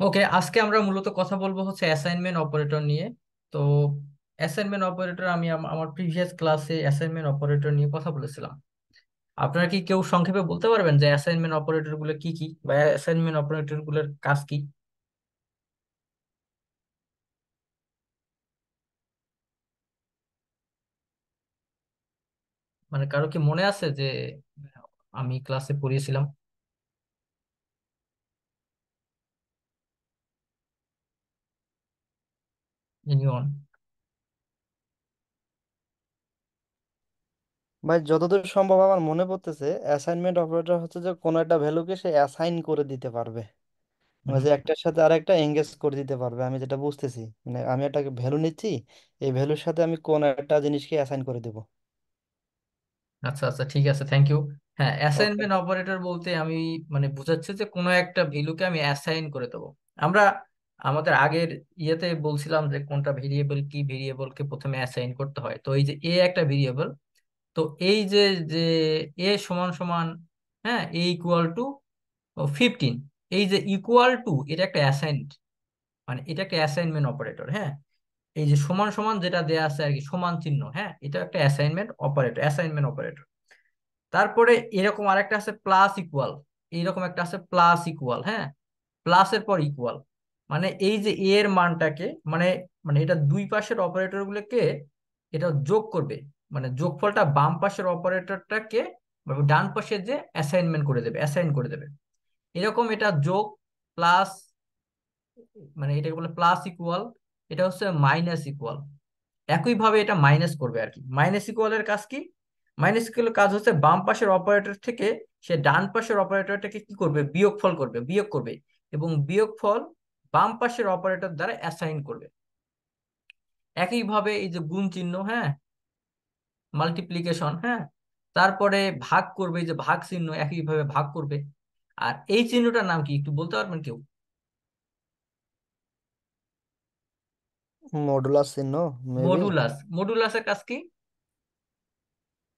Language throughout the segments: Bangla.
ওকে, আজকে আমরা মূলত কথা বলবো হচ্ছে অ্যাসাইনমেন্ট অপারেটর নিয়ে। তো অ্যাসাইনমেন্ট অপারেটর আমি আমার প্রিভিয়াস ক্লাসে অ্যাসাইনমেন্ট অপারেটর নিয়ে কথা বলেছিলাম। আপনারা কি কেউ সংক্ষেপে বলতে পারবেন যে অ্যাসাইনমেন্ট অপারেটর গুলো কি কি বা অ্যাসাইনমেন্ট অপারেটর গুলোর কাজ কি? মানে কারো কি মনে আছে যে আমি ক্লাসে পড়িয়েছিলাম? এনিওয়ান? ভাই, যতদূর সম্ভব আমার মনে পড়তেছে অ্যাসাইনমেন্ট অপারেটর হচ্ছে যে কোনো একটা ভ্যালুকে সে অ্যাসাইন করে দিতে পারবে। মানে যে একটার সাথে আরেকটা এঙ্গেজ করে দিতে পারবে, আমি যেটা বুঝতেছি। মানে আমি একটা ভ্যালু নিচ্ছি, এই ভ্যালুর সাথে আমি কোন একটা জিনিসকে অ্যাসাইন করে দেবো। আচ্ছা আচ্ছা, ঠিক আছে, থ্যাংক ইউ। হ্যাঁ, ওকে। অ্যাসাইনমেন্ট অপারেটর বলতে আমি মানে বোঝাচ্ছে যে কোনো একটা ভ্যালুকে আমি অ্যাসাইন করে দেবো। আমরা আমাদের আগের ইয়েতে বলছিলাম যে কোনটা ভেরিয়েবল, কি ভেরিয়েবলকে প্রথমে অ্যাসাইন করতে হয়। তো এই যে এ একটা ভেরিয়েবল, তো এই যে যে এ সমান সমান, হ্যাঁ, এ ইকুয়াল টু 15, এই যে ইকুয়াল টু এটা একটা অ্যাসাইন, মানে এটা একটা অ্যাসাইনমেন্ট অপারেটর। হ্যাঁ, এই যে সমান সমান যেটা দেয়া আছে আর কি, সমান চিহ্ন, হ্যাঁ, এটা একটা অ্যাসাইনমেন্ট অপারেটর, অ্যাসাইনমেন্ট অপারেটর। তারপরে এরকম আরেকটা আছে প্লাস ইকুয়াল, এইরকম একটা আছে প্লাস ইকুয়াল, হ্যাঁ, প্লাসের পর ইকুয়াল। মানে এই যে এ এর মানটাকে, মানে মানে এটা দুই পাশের অপারেটর গুলোকে এটা যোগ করবে, মানে যোগফলটা বাম পাশের অপারেটরটাকে ডান পাশে যে অ্যাসাইনমেন্ট করে দেবে, অ্যাসাইন করে দেবে। এরকম এটা যোগ, প্লাস, মানে এটাকে বলে প্লাস ইকুয়াল, এটা হচ্ছে মাইনাস ইকুয়াল। একইভাবে এটা মাইনাস করবে আর কি। মাইনাস ইকুয়ালের কাজ কি? মাইনাস ইকুয়ালের কাজ হচ্ছে বাম পাশের অপারেটর থেকে সে ডান পাশের অপারেটরটাকে কি করবে, বিয়োগফল করবে, বিয়োগ করবে, এবং বিয়োগফল বাম পাশের অপারেটর দ্বারা অ্যাসাইন করবে। একইভাবে এই যে গুণ চিহ্ন, হ্যাঁ, মাল্টিপ্লিকেশন, হ্যাঁ, তারপরে ভাগ করবে, এই যে ভাগ চিহ্ন একইভাবে ভাগ করবে। আর এই চিহ্নটার নাম কি একটু বলতে পারবেন কেউ? মডুলাস চিহ্ন, মেবি। মডুলাস। মডুলাসের কাজ কি?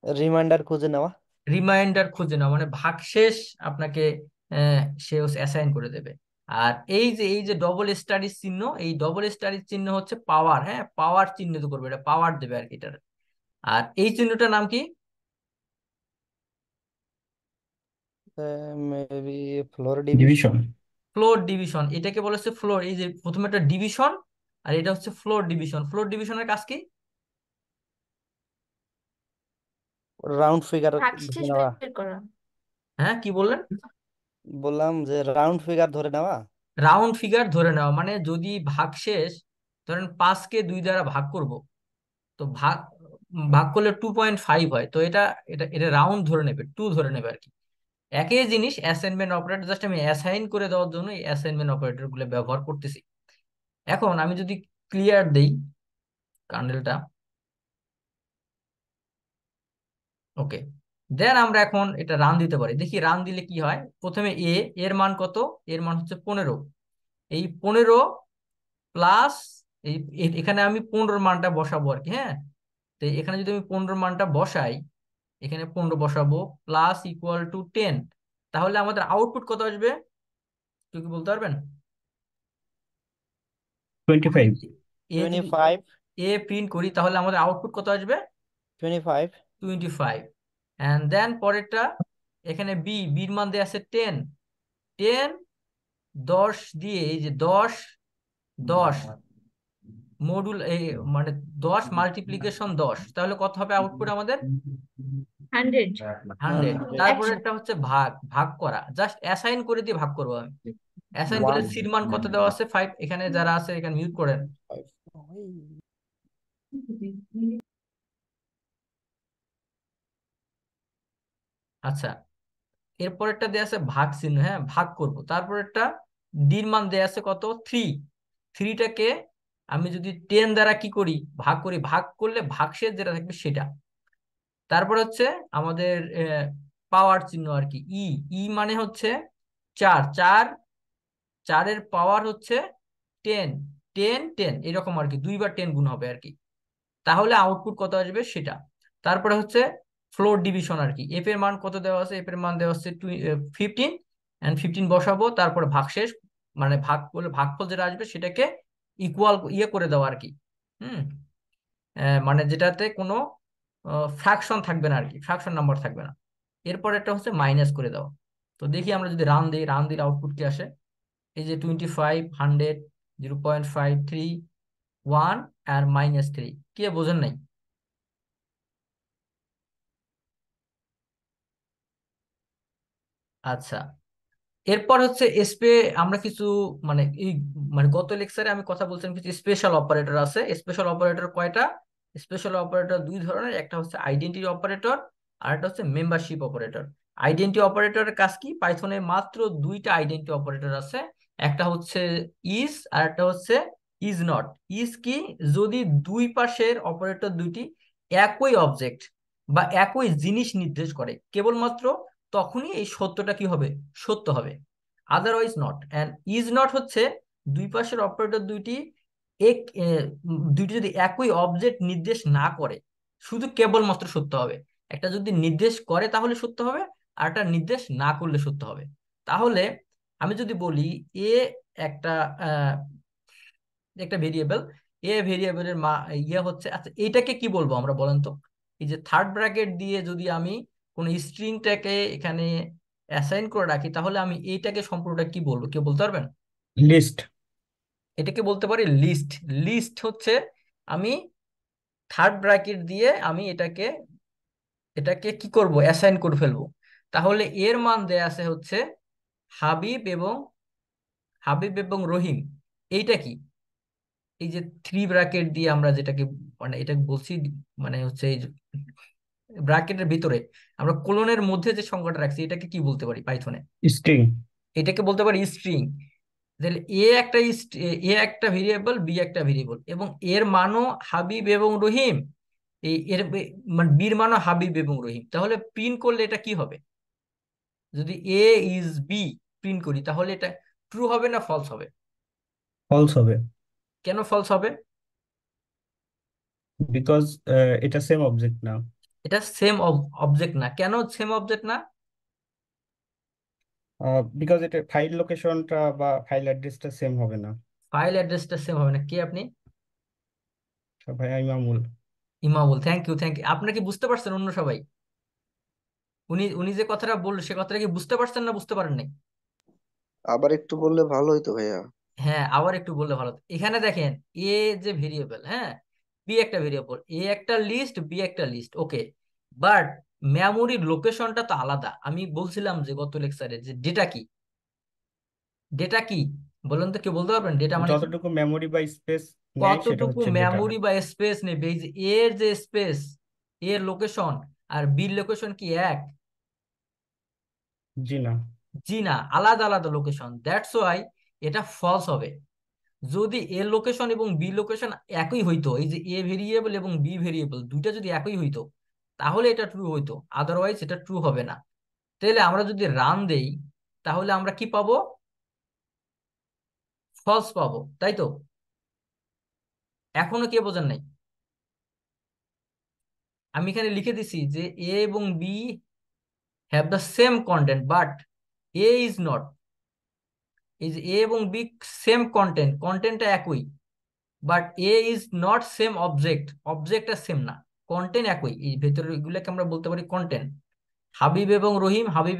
রিমাইন্ডার খুঁজে নেওয়া। রিমাইন্ডার খুঁজে নাও, মানে ভাগশেষ আপনাকে সে অ্যাসাইন করে দেবে। আর এই যে ডবল স্টাডি চিহ্ন, এই ডবল স্টাডি চিহ্ন হচ্ছে পাওয়ার, হ্যাঁ, পাওয়ার চিহ্নিত করবে, এটা পাওয়ার দেবে আর কি এটার। আর এই চিহ্নটার নাম কি? Maybe floor division. Division. Floor division, এটাকে বলেছে ফ্লোর। এই যে প্রথমে একটা ডিভিশন, আর এটা হচ্ছে ফ্লোর ডিভিশন। ফ্লোর ডিভিশনের কাজ কি? রাউন্ড ফিগার ধরে ভাগশেষ নেওয়া। বের করা। হ্যাঁ, কি বললেন? বললাম যে রাউন্ড ফিগার ধরে নেওয়া। রাউন্ড ফিগার ধরে নেওয়া, মানে যদি ভাগশেষ, ধরেন 5কে 2 দ্বারা ভাগ করব, তো ভাগ ভাগ করলে 2.5 হয়, তো এটা এটা এটা রাউন্ড ধরে নেবে, 2 ধরে নেবে আর কি। একই জিনিস অ্যাসাইনমেন্ট অপারেটর, জাস্ট আমি অ্যাসাইন করে দেওয়ার জন্য এই অ্যাসাইনমেন্ট অপারেটর গুলো ব্যবহার করতেছি। এখন আমি যদি ক্লিয়ার দেই কার্নেলটা, ওকে, দেন আমরা এখন এটা রান দিতে পারি, দেখি রান দিলে কি হয়। প্রথমে এর মান কত? এর মান হচ্ছে 15। এই 15 প্লাস এই এখানে আমি 15 মানটা বসাবো আর কি, হ্যাঁ। তো এখানে যদি আমি 15 মানটা বসাই, এখানে 15 বসাবো, প্লাস ইকুয়াল টু 10, তাহলে আমাদের আউটপুট কত আসবে? তুই কি বলতে পারবেন? 25। এ যদি 25। এ প্রিন্ট করি তাহলে আমাদের আউটপুট কত আসবে? 25। 25। অ্যান্ড দেন পরেরটা, এখানে বির মান দেওয়া আছে 10। 10, 10 দিয়ে, এই যে 10, 10 মডুল এই, মানে 10 মাল্টিপ্লিকেশন 10, তাহলে কত হবে আউটপুট আমাদের? 100। 100। 100। তারপরে একশো। একটা হচ্ছে ভাগ, ভাগ করা, জাস্ট অ্যাসাইন করে দিয়ে ভাগ করবো আমি। অ্যাসাইন করলে 1। সির মান কত দেওয়া আছে? 5। এখানে যারা আছে এখানে মিউট করেন। আচ্ছা, এরপরেরটা দেয়া আছে ভাগ চিহ্ন, হ্যাঁ, ভাগ করব। তারপরেরটা ডির মান দেয়া আছে কত? 3। থ্রিটাকে আমি যদি 10 দ্বারা কি করি, ভাগ করি, ভাগ করলে ভাগশেষ যেটা থাকবে সেটা। তারপর হচ্ছে আমাদের পাওয়ার চিহ্ন আর কি, ই মানে হচ্ছে 4। 4, 4-এর পাওয়ার হচ্ছে 10। 10, 10 এরকম আর কি, দুইবার 10 গুণ হবে আর কি, তাহলে আউটপুট কত আসবে সেটা। তারপরে হচ্ছে ফ্লোর ডিভিশন আর কি, এফ এর মান কত দেওয়া আছে? এফ এর মান দেওয়া আছে 15, এন্ড 15 বসাবো, তারপরে ভাগশেষ মানে ভাগ করলে ভাগফল যেটা আসবে সেটাকে ইকুয়াল ইয়ে করে দেওয়া আর কি। হুম। মানে যেটাতে কোনো ফ্র্যাকশন থাকবে না আর কি, ফ্র্যাকশন নাম্বার থাকবে না। এরপর এটা হচ্ছে মাইনাস করে দেওয়া। তো দেখি আমরা যদি রান দিই, রান দিলে আউটপুট কি আসে। এই যে 25, 100, 0.53, 1 আর -3, কে বোঝেন নাই? আচ্ছা, এরপর হচ্ছে এসপে আমরা কিছু মানে এই মানে গত লেকচারে আমি কথা বলছিলাম কিছু স্পেশাল অপারেটর আছে। স্পেশাল অপারেটর কয়টা? স্পেশাল অপারেটর দুই ধরনের, একটা হচ্ছে আইডেন্টিটি অপারেটর আর একটা হচ্ছে মেম্বারশিপ অপারেটর। আইডেন্টিটি অপারেটরের কাজ কি? পাইথনে মাত্র দুইটা আইডেন্টিটি অপারেটর আছে, একটা হচ্ছে ইজ আর একটা হচ্ছে ইজ নট। ইজ কি? যদি দুই পাশের অপারেটর দুইটি একই অবজেক্ট বা একই জিনিস নির্দেশ করে কেবলমাত্র তখনই এই সত্যটা কি হবে, সত্য হবে, otherwise not. And is not হচ্ছে দুই পাশের অপারেটর দুইটি এক দুইটি যদি একই অবজেক্ট নির্দেশ না করে শুধু কেবলমাত্র সত্য হবে। একটা যদি নির্দেশ করে তাহলে সত্য হবে, আর একটা নির্দেশ না করলে সত্য হবে। তাহলে আমি যদি বলি এ একটা আহ, একটা ভেরিয়েবল, এ ভেরিয়েবলের ইয়ে হচ্ছে, আচ্ছা এইটাকে কি বলবো আমরা বলেন তো? এই যে থার্ড ব্র্যাকেট দিয়ে যদি আমি কোন স্ট্রিংটাকে এখানে অ্যাসাইন করে রাখি তাহলে আমি এইটাকে সম্পূর্ণটা কি বলবো, কেউ বলতে পারবেন? লিস্ট। এটাকে বলতে পারি লিস্ট। লিস্ট হচ্ছে আমি থার্ড ব্র্যাকেট দিয়ে আমি এটাকে এটাকে কি করব, অ্যাসাইন করে ফেলবো। তাহলে এর মান দেয়া আছে হচ্ছে হাবিব এবং রহিম। এইটা কি? এই যে থ্রি ব্র্যাকেট দিয়ে আমরা যেটাকে মানে এটা বলছি, মানে হচ্ছে এই ব্র্যাকেটের ভিতরে আমরা কোলনের মধ্যে যে সংখ্যাটা রাখছি এটাকে কি বলতে পারি পাইথনে? স্ট্রিং। এটাকে বলতে পারি স্ট্রিং। তাহলে এ একটা ভেরিয়েবল, বি একটা ভেরিয়েবল, এবং এর মানও হাবিব এবং রহিম। মানে বির মানও হাবিব এবং রহিম। তাহলে প্রিন্ট করলে এটা কি হবে? যদি এ ইজ বি প্রিন্ট করি তাহলে এটা ট্রু হবে না ফলস হবে? ফলস হবে। কেন ফলস হবে? বিকজ এটা সেম অবজেক্ট না। এটা সেম অবজেক্ট না। কেন সেম অবজেক্ট না? বিকজ এটা ফাইল লোকেশনটা বা ফাইল অ্যাড্রেসটা সেম হবে না। ফাইল অ্যাড্রেসটা সেম হবে না। কে আপনি? ভাই আমি মামুল। ইমামুল, থ্যাংক ইউ, থ্যাংক ইউ। আপনারা কি বুঝতে পারছেন? অন্য সবাই উনি উনি যে কথাটা বললো সে কথাটা কি বুঝতে পারছেন না বুঝতে পারেন নাই? আবার একটু বললে ভালো হইতো ভাইয়া। হ্যাঁ, আবার একটু বললে ভালো হতো। এখানে দেখেন এ যে ভেরিয়েবল, হ্যাঁ, বি একটা ভেরিয়েবল, এ একটা লিস্ট, বি একটা লিস্ট, ওকে। বাট মেমোরির লোকেশনটা তো আলাদা। আমি বলছিলাম যে গত লেকচারে যে ডেটা কি, ডেটা কি বলুন তো, কেউ বলতে পারবেন ডেটা মানে কি? যতটুকু মেমোরি বা স্পেস নেয় সেটা কতটুকু হচ্ছে ডেটা। মেমোরি বা স্পেস নেবে। এই যে এর যে স্পেস, এর লোকেশন আর বির লোকেশন কি এক? জি না। জি না, আলাদা আলাদা লোকেশন। দ্যাটস ওয়াই এটা ফলস হবে। যদি এ লোকেশন এবং বি লোকেশন একই হইতো, এই যে এ ভেরিয়েবল এবং বি ভেরিয়েবল দুইটা যদি একই হইতো তাহলে এটা ট্রু হইতো, আদারওয়াইজ এটা ট্রু হবে না। তাহলে আমরা যদি রান দেই তাহলে আমরা কি পাবো? ফলস পাবো, তাই তো? এখনো কে বোঝেন নাই? আমি এখানে লিখে দিছি যে এ এবং B have the same content but A is not. এই যে এ এবং বি সেম কন্টেন্ট, কন্টেন্টটা একই, but A is not same object, অবজেক্টটা সেম না, কন্টেন্ট একই। এই ভেতরে এগুলোকে আমরা বলতে পারি কন্টেন্ট। হাবিব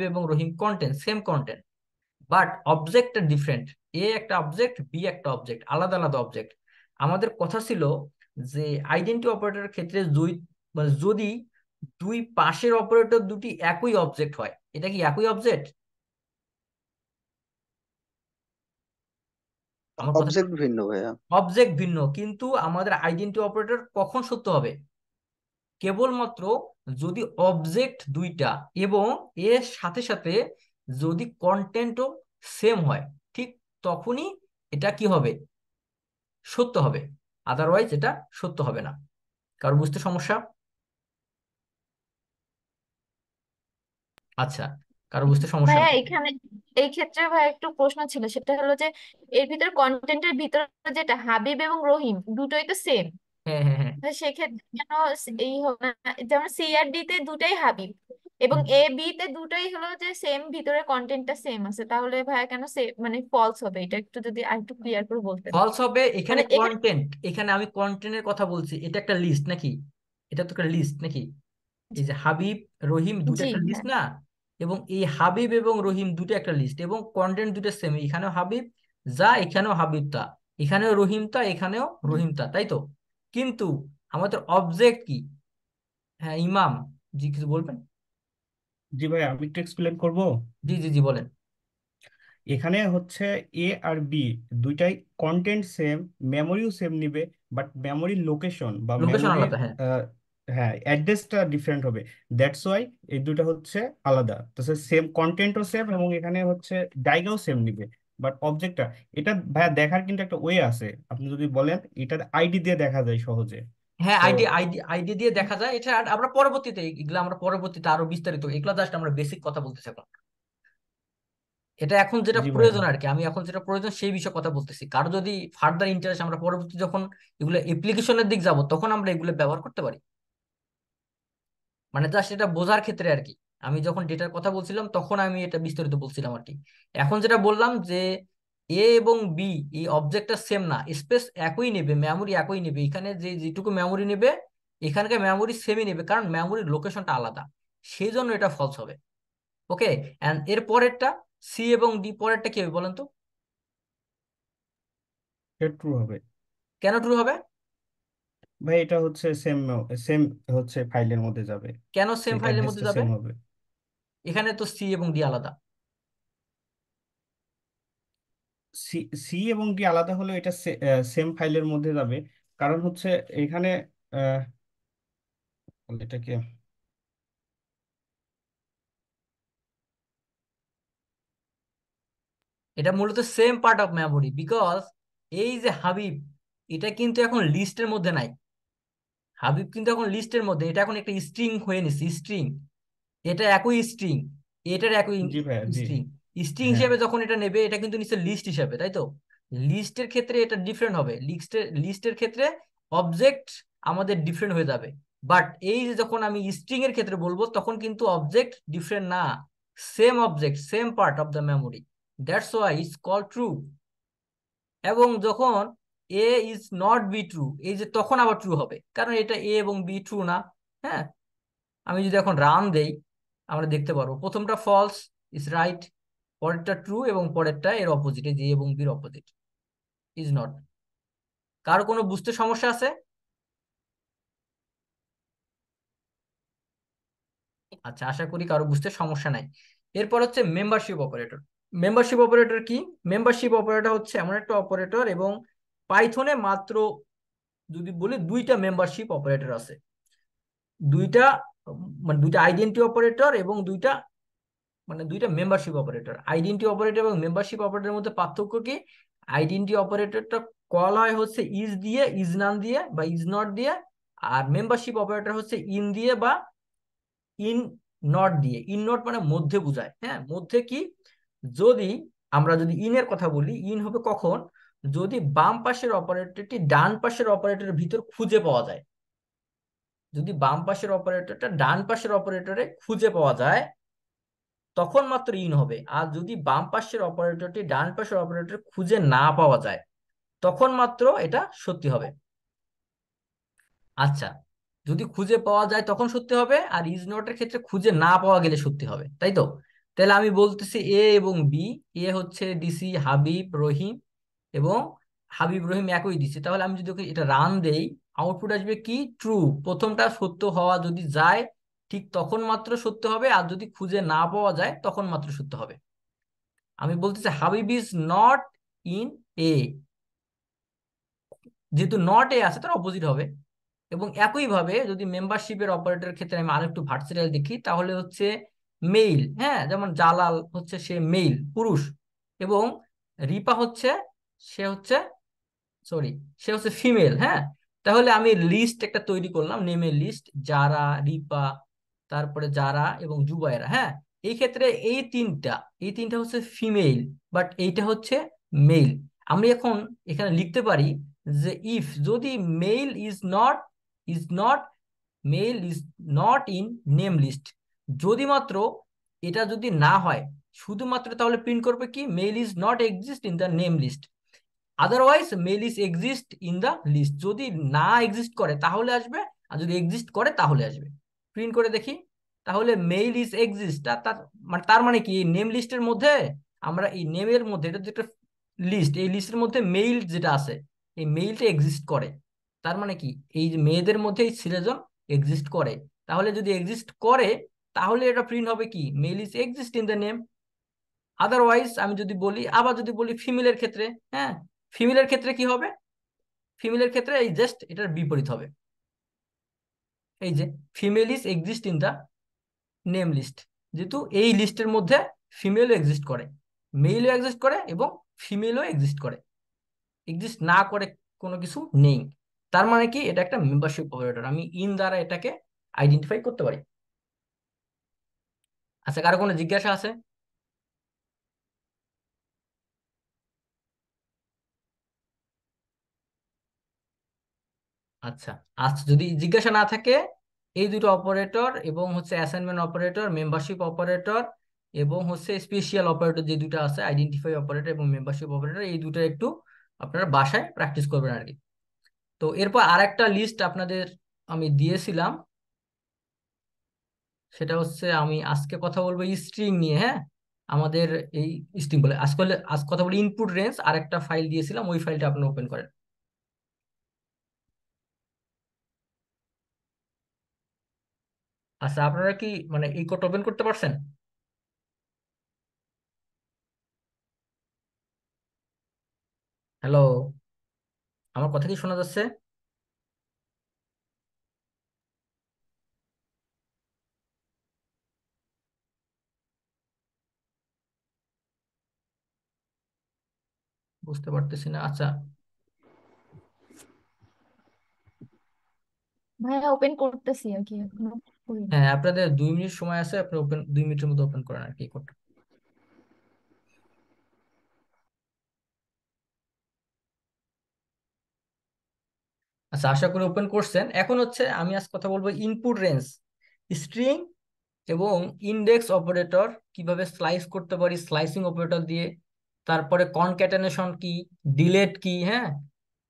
এবং Rahim content, same content, but অবজেক্টটা ডিফারেন্ট। এ একটা অবজেক্ট, বি একটা অবজেক্ট, আলাদা আলাদা অবজেক্ট। আমাদের কথা ছিল যে আইডেন্টি অপারেটরের ক্ষেত্রে যদি দুই পাশের অপারেটর দুটি একই অবজেক্ট হয়, এটা কি একই অবজেক্ট? আমার কথা, অবজেক্ট ভিন্ন ভাইয়া। অবজেক্ট ভিন্ন, কিন্তু আমাদের আইডেন্টি অপারেটর কখন সত্য হবে? কেবলমাত্র যদি অবজেক্ট দুইটা এবং এর সাথে সাথে যদি কন্টেন্টও সেম হয়, ঠিক তখনই এটা কি হবে, সত্য হবে। আদারওয়াইজ এটা সত্য হবে না। কারো বুঝতে সমস্যা? আচ্ছা, কারো বুঝতে সমস্যা ভাইয়া নেই? এখানে এই ক্ষেত্রে ভাইয়া একটু প্রশ্ন ছিল, সেটা হলো যে এর ভিতর কন্টেন্টের ভিতরে যেটা হাবিব এবং রহিম দুটোই তো সেম, হ্যাঁ, হ্যাঁ, হ্যাঁ। সেক্ষেত্রে কেন এই হবে না? যেমন সিআরডি তে দুটাই হাবিব, এবং এ বি তে দুটোই হলো যে সেম, ভিতরে কন্টেন্টটা সেম আছে, তাহলে ভাইয়া কেন সে মানে ফলস হবে? এটা একটু যদি আরেকটু ক্লিয়ার করে বলতেন। ফলস হবে এখানে মানে এখানে কন্টেন্ট, এখানে আমি কন্টেন্টের কথা বলছি, এটা একটা লিস্ট নাকি? এটা তো একটা লিস্ট নাকি? এই যে হাবিব রহিম দুটো জি একটা লিস্ট হ্যাঁ। না? এবং এই হাবিব এবং রহিম দুটো একটা লিস্ট, এবং কন্টেন্ট দুটো সেম, এখানেও হাবিব যা, এখানেও হাবিব তা, এখানেও রহিম তা, এখানেও হুম। রহিম তা, তাই তো? কিন্তু আমাদের অবজেক্ট কি? হ্যাঁ ইমাম, জি কিছু বলবেন? জি ভাই, আমি একটু এক্সপ্লেন করব। জি জি জি বলেন। এখানে হচ্ছে এ আর বি দুইটাই কন্টেন্ট সেম, মেমোরিও সেম নিবে, বাট মেমোরির লোকেশন বা লোকেশন মেমোরির আলাদা, হ্যাঁ। হ্যাঁ অ্যাড্রেসটা ডিফারেন্ট হবে। দ্যাটস ওয়াই এই দুটো হচ্ছে আলাদা। তো সেম কন্টেন্টও সেম এবং এখানে হচ্ছে জায়গাও সেম নিবে, বাট অবজেক্টটা, এটা ভাইয়া দেখার কিন্তু একটা ওয়ে আছে। আপনি যদি বলেন, এটার আইডি দিয়ে দেখা যায় সহজে। হ্যাঁ তো আইডি আইডি আইডি দিয়ে দেখা যায়, এটা আর আমরা পরবর্তীতে এগুলো আমরা পরবর্তীতে আরো বিস্তারিত, এগুলো জাস্ট আমরা বেসিক কথা বলতেছি এখন। এটা এখন যেটা জি ভাইয়া। প্রয়োজন আর কি, আমি এখন যেটা প্রয়োজন সেই বিষয়ে কথা বলতেছি। কারো যদি ফার্দার ইন্টারেস্ট, আমরা পরবর্তী যখন এগুলো অ্যাপ্লিকেশনের দিক যাব তখন আমরা এগুলো ব্যবহার করতে পারি। মানে জাস্ট এটা বোঝার ক্ষেত্রে আর কি। আমি যখন ডেটার কথা বলছিলাম তখন আমি এটা বিস্তারিত বলছিলাম আর কি। এখন যেটা বললাম যে এ এবং বি এই অবজেক্টটা সেম না, স্পেস একই নেবে, মেমোরি একই নেবে, এখানে যে যেটুকু মেমোরি নেবে এখানকার মেমোরি সেমই নেবে, কারণ মেমোরির লোকেশনটা আলাদা, সেই জন্য এটা ফলস হবে। ওকে, এন্ড এর পরেরটা সি এবং ডি, পরেরটা কি হবে বলেন তো? এটা ট্রু হবে। কেন ট্রু হবে? ভাই এটা হচ্ছে সেম, সেম হচ্ছে ফাইলের মধ্যে যাবে, কেন সেম ফাইলের মধ্যে অ্যাড্রেসটা যাবে? সেম হবে। এখানে তো সি এবং ডি আলাদা। সি সি এবং ডি আলাদা হলেও এটা সেম ফাইলের মধ্যে যাবে। কারণ হচ্ছে এখানে আহ, এটাকে এটা মূলত same part of memory, because এই যে হাবিব, এটা কিন্তু এখন লিস্টের মধ্যে নাই। হাবিব কিন্তু এখন লিস্টের মধ্যে, এটা এখন একটা স্ট্রিং হয়ে নিচ্ছে, স্ট্রিং। এটা একই স্ট্রিং, এটার একই জি ভাইয়া, জি। স্ট্রিং। স্ট্রিং হ্যাঁ, হিসেবে যখন এটা নেবে, এটা কিন্তু নিচ্ছে লিস্ট হিসেবে, তাই তো? লিস্টের ক্ষেত্রে এটা ডিফারেন্ট হবে, লিস্টের ক্ষেত্রে অবজেক্ট আমাদের ডিফারেন্ট হয়ে যাবে। বাট এই যে যখন আমি স্ট্রিং এর ক্ষেত্রে বলবো তখন কিন্তু অবজেক্ট ডিফারেন্ট না, same object, same part of the memory. That's why it's call true. এবং যখন এ ইজ নট বি ট্রু, এই যে তখন আবার ট্রু হবে, কারণ এটা এ এবং বি ট্রু না। হ্যাঁ, আমি যদি এখন রান দেই আমরা দেখতে পারবো প্রথমটা ফলস, ইজ রাইট, পরেরটা ট্রু, এবং পরেরটা এর অপোজিট, এই যে এ এবং বির অপোজিট, ইজ নট। কারো কোনো বুঝতে সমস্যা আছে? আচ্ছা, আশা করি কারো বুঝতে সমস্যা নাই। এরপর হচ্ছে মেম্বারশিপ অপারেটর। মেম্বারশিপ অপারেটর কি? মেম্বারশিপ অপারেটর হচ্ছে এমন একটা অপারেটর, এবং পাইথনে মাত্র যদি বলি দুইটা মেম্বারশিপ অপারেটর আছে। দুইটা মানে দুইটা আইডেন্টি অপারেটর এবং দুইটা মানে দুইটা মেম্বারশিপ অপারেটর। আইডেন্টি অপারেটর এবং মেম্বারশিপ অপারেটরের মধ্যে পার্থক্য কি? আইডেন্টি অপারেটরটা কল হয় হচ্ছে ইজ দিয়ে, ইজ নান দিয়ে বা ইজ নট দিয়ে। আর মেম্বারশিপ অপারেটর হচ্ছে ইন দিয়ে বা ইন নট দিয়ে। ইন নট মানে মধ্যে বোঝায়, হ্যাঁ মধ্যে কি? যদি আমরা যদি ইনের কথা বলি, ইন হবে কখন? যদি বাম পাশের অপারেটরটি ডান পাশের অপারেটরের ভিতর খুঁজে পাওয়া যায়। যদি বাম পাশের অপারেটরটা ডান পাশের অপারেটরে খুঁজে পাওয়া যায় তখন মাত্র ইন হবে। আর যদি বাম পাশের অপারেটরটি ডান পাশের অপারেটর খুঁজে না পাওয়া যায় তখন মাত্র এটা সত্যি হবে। আচ্ছা, যদি খুঁজে পাওয়া যায় তখন সত্যি হবে, আর ইজ নট এর ক্ষেত্রে খুঁজে না পাওয়া গেলে সত্যি হবে, তাই তো? তাহলে আমি বলতেছি এ এবং বি, এ হচ্ছে দিছি হাবিব রহিম, এবং হাবিব রহিম একই দিছি, তাহলে আমি যদি ওকে এটা রান দেই আউটপুট আসবে কি? ট্রু। প্রথমটা সত্য হওয়া যদি যায় ঠিক তখন মাত্র সত্য হবে, আর যদি খুঁজে না পাওয়া যায় তখন মাত্র সত্য হবে। আমি বলতেছি Habib is not in a, যেহেতু নট এ আছে তার অপোজিট হবে। এবং একইভাবে যদি মেম্বারশিপের অপারেটরের ক্ষেত্রে আমি আরেকটু ভার্সেটাইল দেখি তাহলে হচ্ছে মেইল, হ্যাঁ যেমন জালাল হচ্ছে সে মেইল, পুরুষ, এবং রিপা হচ্ছে সে হচ্ছে সরি সে হচ্ছে ফিমেল। হ্যাঁ, তাহলে আমি লিস্ট একটা তৈরি করলাম, নেমের লিস্ট, যারা, রিপা, তারপরে যারা এবং জুবাইরা। হ্যাঁ, এই ক্ষেত্রে এই তিনটা হচ্ছে ফিমেল, বাট এইটা হচ্ছে মেল। আমি এখন এখানে লিখতে পারি যে ইফ যদি male is not male is not in name list, যদি মাত্র এটা যদি না হয়, শুধুমাত্র তাহলে প্রিন্ট করবে কি, male is not exist in the name list, otherwise male is exist in the list. যদি না এক্সিস্ট করে তাহলে আসবে, আর যদি এক্সিস্ট করে তাহলে আসবে। প্রিন্ট করে দেখি। তাহলে মেইল ইজ এক্সিস্ট, তার মানে কি, নেম লিস্টের মধ্যে আমরা এই নেমের মধ্যে, এটা যেটা লিস্ট, এই লিস্টের মধ্যে মেইল যেটা আছে, এই মেইলটা এক্সিস্ট করে। তার মানে কি, এই যে মেয়েদের মধ্যে এই সিলেজন এক্সিস্ট করে। তাহলে যদি এক্সিস্ট করে তাহলে এটা প্রিন্ট হবে কি, mail is exist in the name. Otherwise আমি যদি বলি, আবার যদি বলি ফিমেলের ক্ষেত্রে, হ্যাঁ, ফিমেলের ক্ষেত্রে কি হবে, ফিমেলের ক্ষেত্রে এই জাস্ট এটার বিপরীত হবে। এই যে female is exist in the name list, যেহেতু এই লিস্টের মধ্যে ফিমেলও এক্সিস্ট করে, মেলও এক্সিস্ট করে এবং ফিমেলও এক্সিস্ট করে, এক্সিস্ট না করে কোনো কিছু নেই। তার মানে কি, এটা একটা মেম্বারশিপ অপারেটর, আমি ইন দ্বারা এটাকে আইডেন্টিফাই করতে পারি। আচ্ছা, কারো কোনো জিজ্ঞাসা আছে? আচ্ছা, আচ্ছা, যদি জিজ্ঞাসা না থাকে, এই দুটো অপারেটর এবং হচ্ছে অ্যাসাইনমেন্ট অপারেটর, মেম্বারশিপ অপারেটর এবং হচ্ছে স্পেশাল অপারেটর, যে দুটো আছে, আইডেন্টিফাই অপারেটর এবং মেম্বারশিপ অপারেটর, এই দুটো একটু আপনারা বাসায় প্র্যাকটিস করবেন আর কি। তো এরপর আরেকটা লিস্ট আপনাদের আমি দিয়েছিলাম, সেটা হচ্ছে, আমি আজকে কথা বলবো স্ট্রিং নিয়ে, হ্যাঁ। আমাদের এই স্ট্রিং বলে আজ কথা বলি ইনপুট রেঞ্জ, আরেকটা ফাইল দিয়েছিলাম, ওই ফাইলটা আপনি ওপেন করেন। আচ্ছা, আপনারা কি মানে এই কোড ওপেন করতে পারছেন? হ্যালো, আমার কথা কি শোনা যাচ্ছে? বুঝতে পারতেছি না। আচ্ছা, ভাইয়া ওপেন করতেছি আর কি, এখনো করিনি। হ্যাঁ, আপনাদের 2 মিনিট সময় আছে, আপনি 2 মিনিটের মধ্যে ওপেন করেন আর কি কোডটা। আচ্ছা, আশা করি ওপেন করছেন। এখন হচ্ছে আমি আজ কথা বলবো ইনপুট রেঞ্জ, স্ট্রিং এবং ইন্ডেক্স অপারেটর কিভাবে স্লাইস করতে পারি স্লাইসিং অপারেটর দিয়ে, তারপরে কনক্যাটেনেশন কি, ডিলেট কি, হ্যাঁ,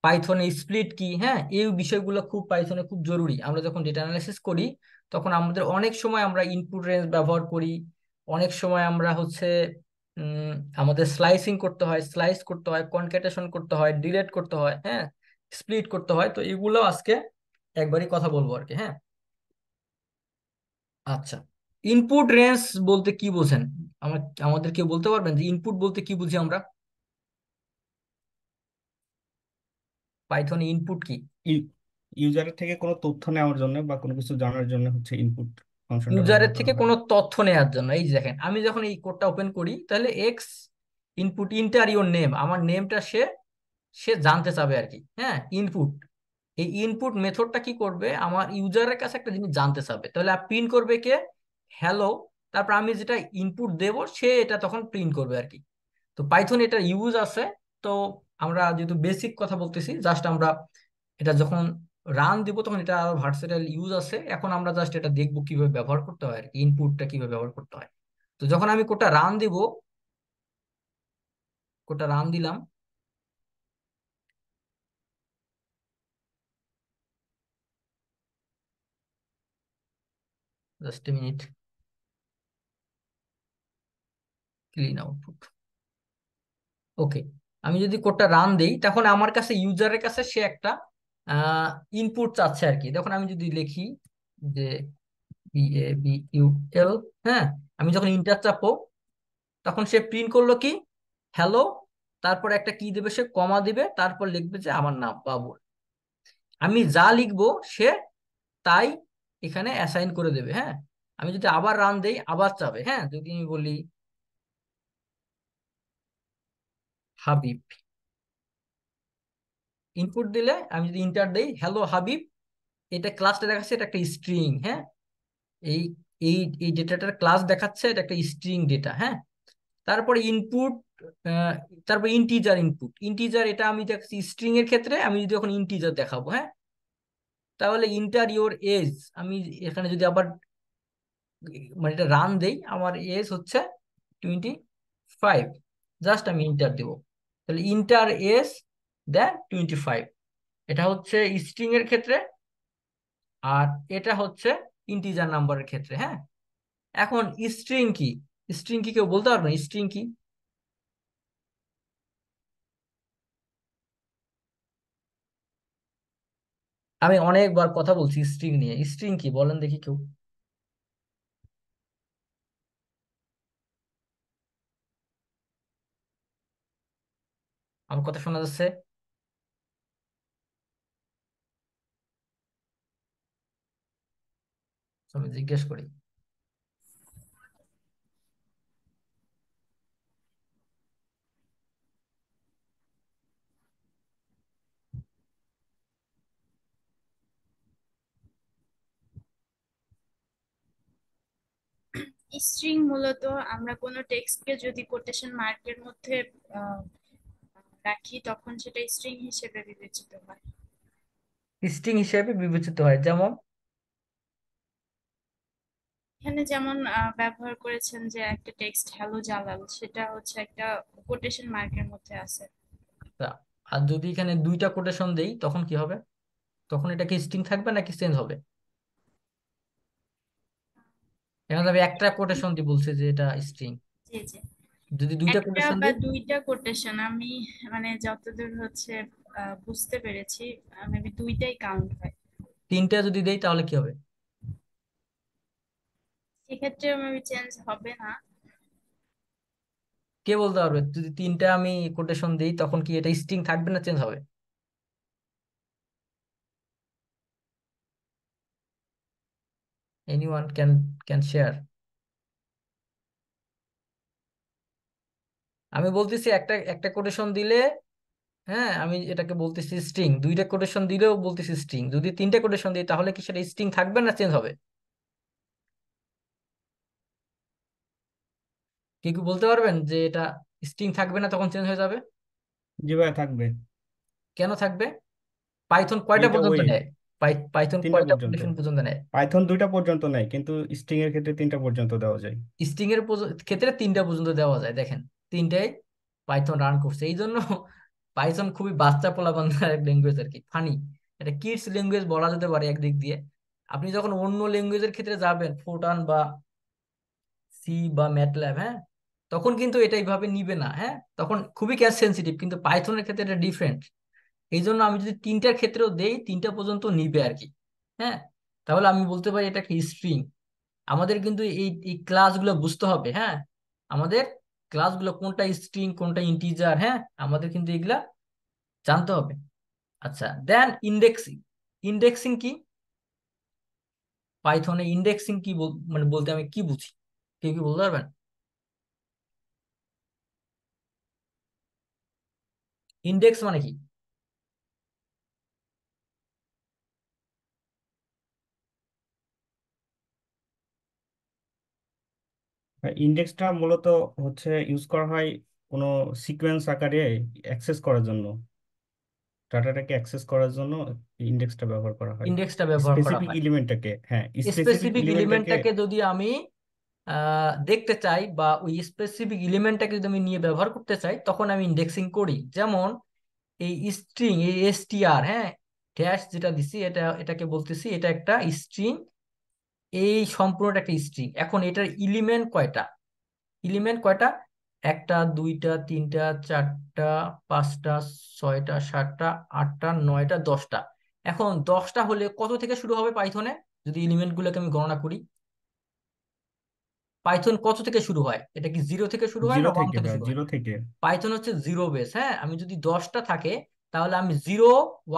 পাইথনে স্প্লিট কি, হ্যাঁ, এই বিষয়গুলো খুব পাইথনে খুব জরুরি। আমরা যখন ডেটা অ্যানালাইসিস করি তখন আমাদের অনেক সময় আমরা ইনপুট রেঞ্জ ব্যবহার করি, অনেক সময় আমরা হচ্ছে উম, আমাদের স্লাইসিং করতে হয়, স্লাইস করতে হয়, কনক্যাটেশন করতে হয়, ডিলেট করতে হয়, হ্যাঁ, স্প্লিট করতে হয়। তো এগুলো আজকে একবারই কথা বলবো আর কি, হ্যাঁ। আচ্ছা, ইনপুট রেঞ্জ বলতে কি বোঝেন? আমাদের কেউ বলতে পারবেন যে ইনপুট বলতে কি বুঝি আমরা? পাইথনে ইনপুট কি? ইউজারের থেকে কোনো তথ্য নেওয়ার জন্য বা কোনো কিছু জানার জন্য হচ্ছে ইনপুট ফাংশনটা ব্যবহার ইউজারের করা থেকে হয়। কোনো তথ্য নেওয়ার জন্য। এই যে দেখেন, আমি যখন এই কোডটা ওপেন করি, তাহলে x input inter your name, আমার নেমটা সে সে জানতে চাবে আর কি, হ্যাঁ, ইনপুট। এই ইনপুট মেথডটা কি করবে, আমার ইউজারের কাছে একটা জিনিস জানতে চাবে, তাহলে প্রিন্ট করবে কে, হ্যালো। তারপর আমি যেটা ইনপুট দেব সে এটা তখন প্রিন্ট করবে আর কি। তো পাইথন এটা ইউজ আছে। তো আমরা যেহেতু বেসিক কথা বলতেছি, জাস্ট আমরা এটা যখন রান দিব তখন এটা আরো ভার্সেটাইল ইউজ আছে। এখন আমরা জাস্ট এটা দেখবো কিভাবে ব্যবহার করতে হয় আর কি, ইনপুটটা কিভাবে ব্যবহার করতে হয়। তো যখন আমি কোডটা রান দিব, কোডটা রান দিলাম, just a minute, clean output, okay. আমি যদি কোডটা রান দেই তখন আমার কাছে, ইউজারের কাছে সে একটা ইনপুট চাচ্ছে আর কি। দেখুন আমি যদি লিখি যে BABUL, হ্যাঁ, আমি যখন ইন্টার চাপবো তখন সে প্রিন্ট করলো কি, হ্যালো। তারপর একটা কি দেবে, সে কমা দিবে, তারপর লিখবে যে আমার নাম বাবুল। আমি যা লিখবো সে তাই এখানে অ্যাসাইন করে দেবে, হ্যাঁ। আমি যদি আবার রান দেই, আবার চাবে, হ্যাঁ, যদি আমি বলি হাবিব, ইনপুট দিলে আমি যদি ইন্টার দেই হ্যালো হাবিব, এটা ক্লাসটা দেখাচ্ছে, এটা একটা স্ট্রিং, হ্যাঁ। এই এই এই ডেটাটার ক্লাস দেখাচ্ছে, এটা একটা স্ট্রিং ডেটা, হ্যাঁ। তারপরে ইনপুট, তারপর ইন্টিজার, ইন্টিজার এটা আমি দেখছি স্ট্রিং এর ক্ষেত্রে, আমি যদি এখন ইন্টিজার দেখাবো, হ্যাঁ, তাহলে ইন্টার ইওর এজ, আমি এখানে যদি আবার মানে এটা রান দেই, আমার এজ হচ্ছে 25, জাস্ট আমি ইন্টার দিব, তাহলে ইন্টার এজ দেন 25। এটা হচ্ছে স্ট্রিং এর ক্ষেত্রে, আর এটা হচ্ছে ইন্টিজার নাম্বারের ক্ষেত্রে। হ্যাঁ, এখন স্ট্রিং কি? স্ট্রিং কি কেউ বলতে পারবে? স্ট্রিং কি? আমি অনেকবার কথা বলছি স্ট্রিং নিয়ে, স্ট্রিং কি বলেন দেখি কেউ। আমার কথা শোনা যাচ্ছে? আমি জিজ্ঞেস করি। স্ট্রিং মূলত আমরা কোনো টেক্সটকে যদি কোটেশন মার্কের মধ্যে আহ, রাখি তখন সেটা স্ট্রিং হিসেবে বিবেচিত হয়। স্ট্রিং হিসেবে বিবেচিত হয়, যেমন? এখানে যেমন ব্যবহার করেছেন যে একটা টেক্সট হ্যালো জালাল, সেটা হচ্ছে একটা কোটেশন মার্কের মধ্যে আছে। তা, আর যদি এখানে দুইটা কোটেশন দেই তখন কি হবে? তখন এটা কি স্ট্রিং থাকবে নাকি চেঞ্জ হবে? এখানে আমি একটা কোটেশন দিয়ে বলছি যে এটা স্ট্রিং, জি জি। যদি দুইটা একটা কোটেশন বা দিই, দুইটা কোটেশন আমি মানে যতদূর হচ্ছে বুঝতে পেরেছি মেবি দুইটাই কাউন্ট হয়। তিনটা যদি দেই তাহলে কি হবে? সেক্ষেত্রে মেবি চেঞ্জ হবে না। কে বলতে পারবে যদি তিনটা আমি কোটেশন দিই তখন কি এটা স্ট্রিং থাকবে না চেঞ্জ হবে? Anyone can share? আমি বলতেছি একটা একটা কোটেশন দিলে, হ্যাঁ, আমি এটাকে বলতেছি স্ট্রিং, দুইটা কোটেশন দিলেও বলতেছি স্ট্রিং, যদি তিনটা কোটেশন দিই তাহলে কি সেটা স্ট্রিং থাকবে না চেঞ্জ হবে? কি কি বলতে পারবেন যে এটা স্ট্রিং থাকবে না তখন চেঞ্জ হয়ে যাবে? জি ভাইয়া, থাকবে। কেন থাকবে? পাইথন কয়টা এইটা পর্যন্ত ওয়ে, নেয়? পাইথন তিনটা কয়টা পর্যন্ত। কোটেশন পর্যন্ত নেয়? পাইথন দুইটা পর্যন্ত নেয়, কিন্তু স্ট্রিং এর ক্ষেত্রে তিনটা পর্যন্ত দেওয়া যায়। স্ট্রিং এর ক্ষেত্রে তিনটা পর্যন্ত দেওয়া যায়, দেখেন তিনটাই পাইথন রান করছে, এই জন্য পাইথন খুবই বাচ্চা পোলাপানদের এক ল্যাঙ্গুয়েজ আর কি, ফানি। এটা কিডস ল্যাঙ্গুয়েজ বলা যেতে পারে একদিক দিয়ে। আপনি যখন অন্য ল্যাঙ্গুয়েজের ক্ষেত্রে যাবেন, ফোটান বা সি বা ম্যাটল্যাব, হ্যাঁ, তখন কিন্তু এটা এইভাবে নিবে না। হ্যাঁ, তখন খুবই ক্যাশ সেন্সিটিভ, কিন্তু পাইথনের ক্ষেত্রে এটা ডিফারেন্ট। এই জন্য আমি যদি তিনটার ক্ষেত্রেও দেই তিনটা পর্যন্ত নিবে আর কি। হ্যাঁ, তাহলে আমি বলতে পারি এটা কি স্ট্রিং। আমাদের কিন্তু এই এই ক্লাসগুলো বুঝতে হবে। হ্যাঁ, আমাদের ক্লাসগুলো কোনটা স্ট্রিং কোনটা ইন্টিজার, হ্যাঁ, আমাদের কিন্তু এগুলা জানতে হবে। আচ্ছা, দেন ইন্ডেক্সিং। ইন্ডেক্সিং কি? পাইথনে ইন্ডেক্সিং কি মানে বলতে আমি কি বুঝি, কেউ কি বলতে পারবেন? ইন্ডেক্স মানে কি? ইন্ডেক্সটা মূলত হচ্ছে ইউজ করা হয় কোনো সিকোয়েন্স আকারে অ্যাক্সেস করার জন্য, ডাটাটাকে অ্যাক্সেস করার জন্য ইন্ডেক্সটা ব্যবহার করা হয়। ইন্ডেক্সটা ব্যবহার করা স্পেসিফিক হয়। এলিমেন্টটাকে, হ্যাঁ, স্পেসিফিক স্পেসিফিক এলিমেন্টটাকে। এলিমেন্টটাকে যদি আমি দেখতে চাই, বা ওই স্পেসিফিক এলিমেন্টটাকে যদি আমি নিয়ে ব্যবহার করতে চাই, তখন আমি ইন্ডেক্সিং করি। যেমন এই স্ট্রিং, এই এসটিআর, হ্যাঁ, ড্যাশ যেটা দিছি, এটাকে বলতেছি এটা একটা স্ট্রিং। এই সম্পূর্ণটা একটা স্ট্রিং। এখন এটার এলিমেন্ট কয়টা? এলিমেন্ট কয়টা? একটা, দুইটা, তিনটা, চারটা, পাঁচটা, ছয়টা, সাতটা, আটটা, নয়টা, 10টা। এখন 10টা হলে কত থেকে শুরু হবে পাইথনে? যদি এলিমেন্ট গুলোকে আমি গণনা করি, পাইথন কত থেকে শুরু হয়? এটা কি 0 থেকে শুরু হয় না জিরো 1 থেকে থেকে বা শুরু হয়? জিরো থেকে। পাইথন হচ্ছে জিরো বেস। হ্যাঁ, আমি যদি 10টা থাকে তাহলে আমি 0,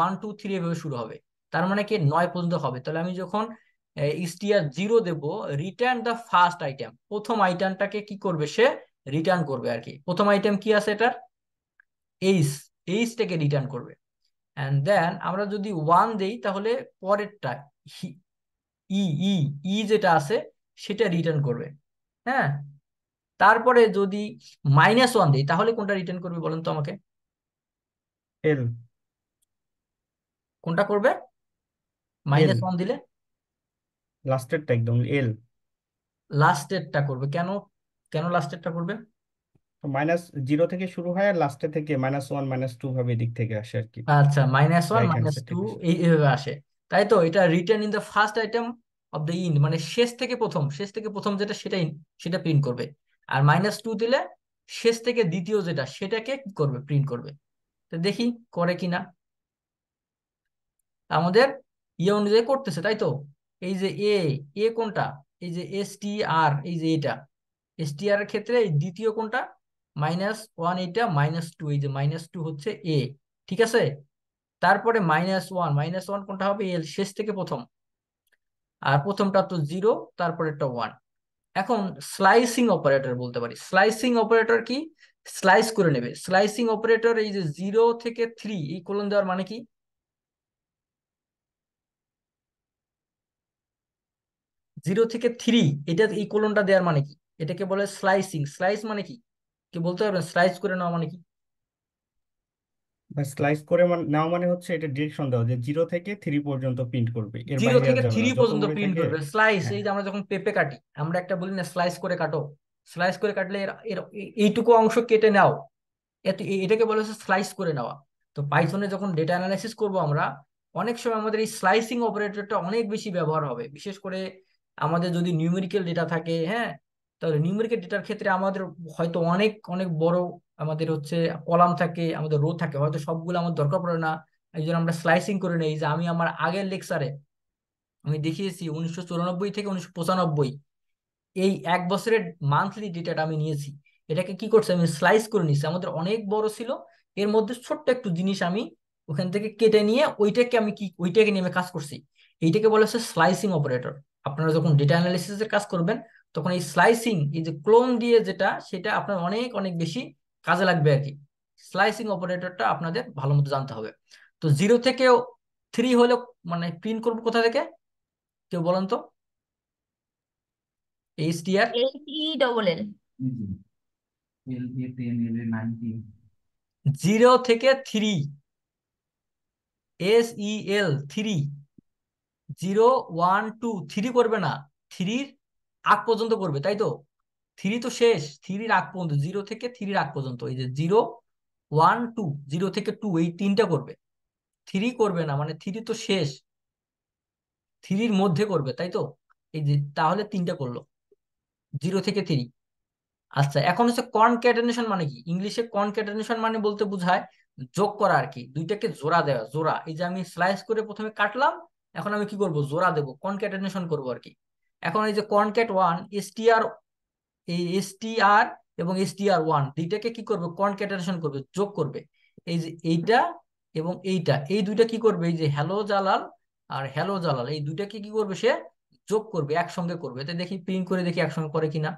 1, 2, 3 এভাবে শুরু হবে। তার মানে কি 9 পর্যন্ত হবে। তাহলে আমি যখন str 0 দেব, রিটার্ন দ্য ফার্স্ট আইটেম, প্রথম আইটেমটাকে কি করবে সে? রিটার্ন করবে আর কি। প্রথম আইটেম কি আছে এটার? এইচ। এইচটাকে রিটার্ন করবে। এন্ড দেন আমরা যদি 1 দেই তাহলে পরেরটা ই ই ই যেটা আছে সেটা রিটার্ন করবে। হ্যাঁ, তারপরে যদি -1 দিই তাহলে কোনটা রিটার্ন করবে বলেন তো আমাকে? এল। কোনটা করবে এল, -1 দিলে? লাস্টেরটা একদম এল। লাস্টেরটা করবে কেন? কেন লাস্টেরটা করবে? -0 থেকে শুরু হয় আর লাস্টে থেকে -1 -2 ভাবে এদিক থেকে আসে আর কি, আচ্ছা, -1 রাইট হ্যান্ড সাইড -2 থেকে আসে। এইভাবে আসে, তাই তো? এটা return in the first item of the ইন্ড, মানে শেষ থেকে প্রথম যেটা সেটাই সেটা প্রিন্ট করবে। আর -2 দিলে শেষ থেকে দ্বিতীয় যেটা সেটাকে কি করবে, প্রিন্ট করবে। তো দেখি করে কিনা। আমাদের ইয়ে অনুযায়ী করতেছে, তাই তো? এই যে এ, এ কোনটা? এই যে STR, এই যে এটা STR এর ক্ষেত্রে এই দ্বিতীয় কোনটা? -1, এইটা -2, এই যে -2 হচ্ছে এ, ঠিক আছে? তারপরে -1, -1 কোনটা হবে? এল, শেষ থেকে প্রথম। আর প্রথমটা তো 0, তারপরেরটা 1। এখন স্লাইসিং অপারেটর বলতে পারি। স্লাইসিং অপারেটর কি? স্লাইস করে নেবে। স্লাইসিং অপারেটর এই যে 0 থেকে 3 এই কোলন দেওয়ার মানে কি? 0 থেকে 3 এটা এই কোলনটা দেওয়ার মানে কি? এটাকে বলে স্লাইসিং। স্লাইস মানে কি? কি বলতে পারবেন? স্লাইস করে নেওয়া মানে কি? বা স্লাইস করে নেওয়া মানে হচ্ছে এটা ডিরেকশন দেওয়া যে 0 থেকে 3 পর্যন্ত প্রিন্ট করবে, এর 0 বাইরে আর থেকে যাবে 3 না, পর্যন্ত যতগুলো প্রিন্ট থাকে। করবে। স্লাইস, এই হ্যাঁ, যে আমরা যখন পেঁপে কাটি, আমরা একটা বলি না স্লাইস করে কাটো। স্লাইস করে কাটলে এইটুকু অংশ কেটে নাও, এটাকে বলা হচ্ছে স্লাইস করে নেওয়া। তো পাইথনে যখন ডেটা অ্যানালাইসিস করব আমরা, অনেক সময় আমাদের এই স্লাইসিং অপারেটরটা অনেক বেশি ব্যবহার হবে। বিশেষ করে আমাদের যদি নিউমেরিক্যাল ডেটা থাকে, হ্যাঁ, তাহলে নিউমেরিক্যাল ডেটার ক্ষেত্রে আমাদের হয়তো অনেক অনেক বড় আমাদের হচ্ছে কলাম থাকে, আমাদের রো থাকে, হয়তো সবগুলো আমাদের দরকার পড়ে না। এই জন্য আমরা স্লাইসিং করে নেই। যে আমি আমার আগের লেকচারে আমি দেখিয়েছি 1994 থেকে 1995 এই 1 বছরের মান্থলি ডেটাটা আমি নিয়েছি। এটাকে কি করছে, আমি স্লাইস করে নিয়েছি। আমাদের অনেক বড় ছিল, এর মধ্যে ছোট্ট একটু জিনিস আমি ওখান থেকে কেটে নিয়ে ওইটাকে আমি কি ওইটাকে নিয়ে আমি কাজ করছি। এইটাকে বলা হচ্ছে স্লাইসিং অপারেটর। আপনারা যখন ডেটা অ্যানালিসিস এর কাজ করবেন, তখন এই স্লাইসিং, এই যে ক্লোন দিয়ে যেটা, সেটা আপনার অনেক অনেক বেশি কাজে লাগবে আর কি। স্লাইসিং অপারেটরটা আপনাদের ভালো মতো জানতে হবে। তো 0 থেকে 3 হলে মানে প্রিন্ট করবো কোথা থেকে? কেউ বলেন তো। HDR HELL। 0 থেকে 3, SEL 3, 0 1 2 3 করবে না, 3-র আগ পর্যন্ত করবে, তাই তো? 3 তো শেষ, 3-র আগ পর্যন্ত, 0 থেকে 3-র আগ পর্যন্ত, এই যে 0 1 2, 0 থেকে 2 এই তিনটা করবে। 3 করবে না, মানে 3 তো শেষ, 3-র মধ্যে করবে, তাই তো? এই যে তাহলে তিনটা করলো, 0 থেকে 3। আচ্ছা, এখন হচ্ছে কনক্যাটেনেশন মানে কি? ইংলিশে কনক্যাটেনেশন মানে বলতে বোঝায় যোগ করা আর কি, দুইটাকে জোড়া দেওয়া। জোড়া, এই যে আমি স্লাইস করে প্রথমে কাটলাম, এখন আমি কি করব, জোড়া দেবো, কনক্যাটেনেশন করবো আর কি। এখন এই যে কনক্যাট 1, STR, এই STR এবং STR 1 দুইটাকে কি করবে, কনক্যাটেনেশন করবে, যোগ করবে। এই যে এইটা এবং এইটা, এই দুইটা কি করবে, এই যে হ্যালো জালাল আর হ্যালো জালাল, এই দুইটাকে কি করবে, সে যোগ করবে, একসঙ্গে করবে। তো দেখি প্রিন্ট করে দেখি একসঙ্গে করে কিনা।